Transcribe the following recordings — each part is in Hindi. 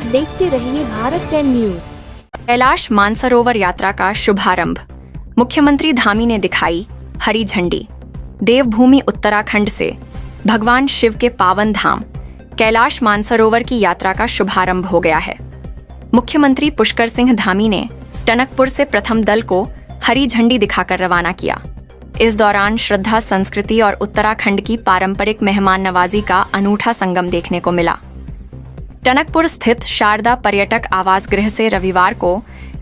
देखते रहिए भारत 10 न्यूज। कैलाश मानसरोवर यात्रा का शुभारंभ। मुख्यमंत्री धामी ने दिखाई हरी झंडी। देवभूमि उत्तराखंड से भगवान शिव के पावन धाम कैलाश मानसरोवर की यात्रा का शुभारंभ हो गया है। मुख्यमंत्री पुष्कर सिंह धामी ने टनकपुर से प्रथम दल को हरी झंडी दिखाकर रवाना किया। इस दौरान श्रद्धा, संस्कृति और उत्तराखंड की पारंपरिक मेहमान नवाजी का अनूठा संगम देखने को मिला। टनकपुर स्थित शारदा पर्यटक आवास गृह से रविवार को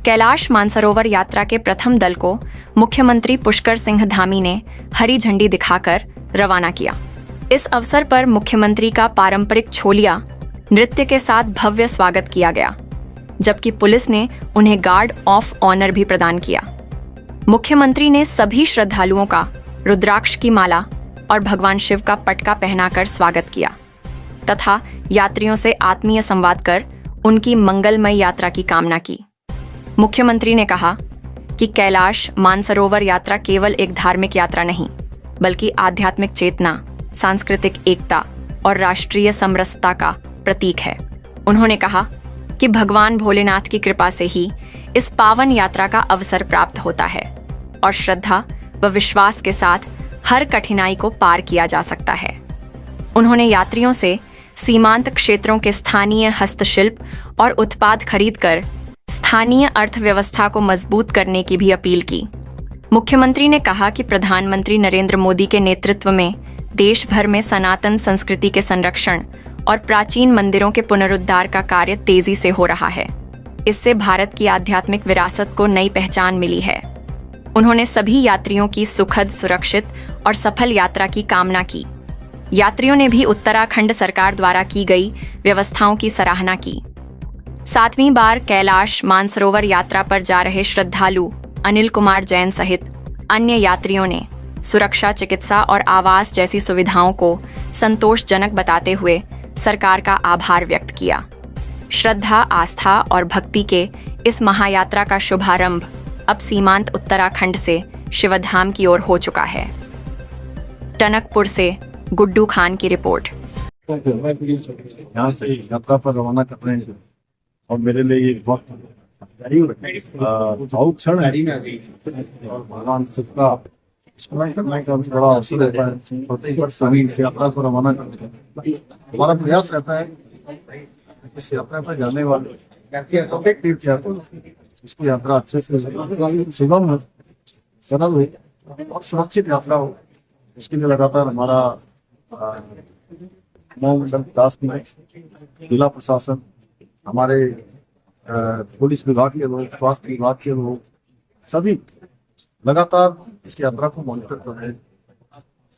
कैलाश मानसरोवर यात्रा के प्रथम दल को मुख्यमंत्री पुष्कर सिंह धामी ने हरी झंडी दिखाकर रवाना किया। इस अवसर पर मुख्यमंत्री का पारंपरिक छोलिया नृत्य के साथ भव्य स्वागत किया गया, जबकि पुलिस ने उन्हें गार्ड ऑफ ऑनर भी प्रदान किया। मुख्यमंत्री ने सभी श्रद्धालुओं का रुद्राक्ष की माला और भगवान शिव का पटका पहनाकर स्वागत किया तथा यात्रियों से आत्मीय संवाद कर उनकी मंगलमय यात्रा की कामना की। मुख्यमंत्री ने कहा कि कैलाश मानसरोवर यात्रा केवल एक धार्मिक यात्रा नहीं, बल्कि आध्यात्मिक चेतना, सांस्कृतिक एकता और राष्ट्रीय समरसता का प्रतीक है। उन्होंने कहा कि भगवान भोलेनाथ की कृपा से ही इस पावन यात्रा का अवसर प्राप्त होता है और श्रद्धा व विश्वास के साथ हर कठिनाई को पार किया जा सकता है। उन्होंने यात्रियों से सीमांत क्षेत्रों के स्थानीय हस्तशिल्प और उत्पाद खरीदकर स्थानीय अर्थव्यवस्था को मजबूत करने की भी अपील की। मुख्यमंत्री ने कहा कि प्रधानमंत्री नरेंद्र मोदी के नेतृत्व में देश भर में सनातन संस्कृति के संरक्षण और प्राचीन मंदिरों के पुनरुद्धार का कार्य तेजी से हो रहा है। इससे भारत की आध्यात्मिक विरासत को नई पहचान मिली है। उन्होंने सभी यात्रियों की सुखद, सुरक्षित और सफल यात्रा की कामना की। यात्रियों ने भी उत्तराखंड सरकार द्वारा की गई व्यवस्थाओं की सराहना की। 7वीं बार कैलाश मानसरोवर यात्रा पर जा रहे श्रद्धालु अनिल कुमार जैन सहित अन्य यात्रियों ने सुरक्षा, चिकित्सा और आवास जैसी सुविधाओं को संतोषजनक बताते हुए सरकार का आभार व्यक्त किया। श्रद्धा, आस्था और भक्ति के इस महायात्रा का शुभारंभ अब सीमांत उत्तराखंड से शिवधाम की ओर हो चुका है। टनकपुर से गुड्डू खान की रिपोर्ट। यहाँ से यात्रा पर रवाना कर रहे हैं और मेरे लिए ये वक्त भावुक क्षण है और भगवान शिव का स्मरण करने का भी बड़ा अवसर रहता है। प्रत्येक वर्ष सभी इस यात्रा को रवाना करते हैं। हमारा प्रयास रहता है इस यात्रा पर जाने वाले प्रत्येक तीर्थ यात्री इसकी यात्रा अच्छे से सुगम हो, सरल हो और सुरक्षित यात्रा हो। इसके लिए लगातार हमारा मंडल दास जिला प्रशासन, हमारे पुलिस विभाग के लोग, स्वास्थ्य विभाग के लोग, सभी लगातार इस यात्रा को मॉनिटर कर रहे हैं।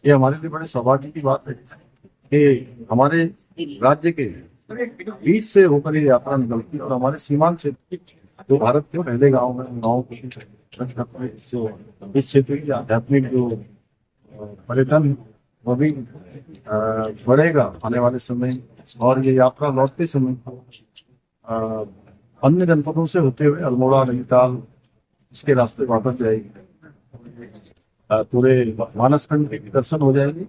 ये हमारे लिए बड़े सौभाग्य की बात है कि हमारे राज्य के बीच से होकर ये यात्रा निकलती है और हमारे सीमांत क्षेत्र जो भारत के पहले गांव में इस क्षेत्र की आध्यात्मिक जो पर्यटन है वो भी बढ़ेगा आने वाले समय। और ये यात्रा लौटते समय अन्य जनपदों से होते हुए अल्मोड़ा, नैनीताल इसके रास्ते वापस जाएगी। पूरे मानसखंड के भी दर्शन हो जाएंगे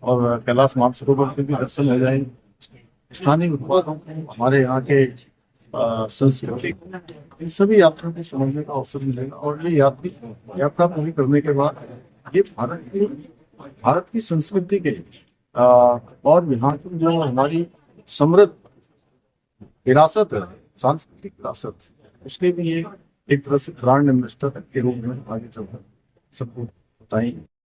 और कैलाश मानसरोवर के भी दर्शन हो जाएंगे। स्थानीय उत्पादों को, हमारे यहाँ के संस्कृति, इन सभी यात्रियों को समझने का अवसर मिलेगा। और ये यात्रा पूरी करने के बाद ये भारत की संस्कृति के और यहाँ की जो हमारी समृद्ध विरासत है, सांस्कृतिक विरासत, उसके भी ये एक तरह से ब्रांड एम्बेसडर के रूप में आगे चलकर सबको बताएंगे।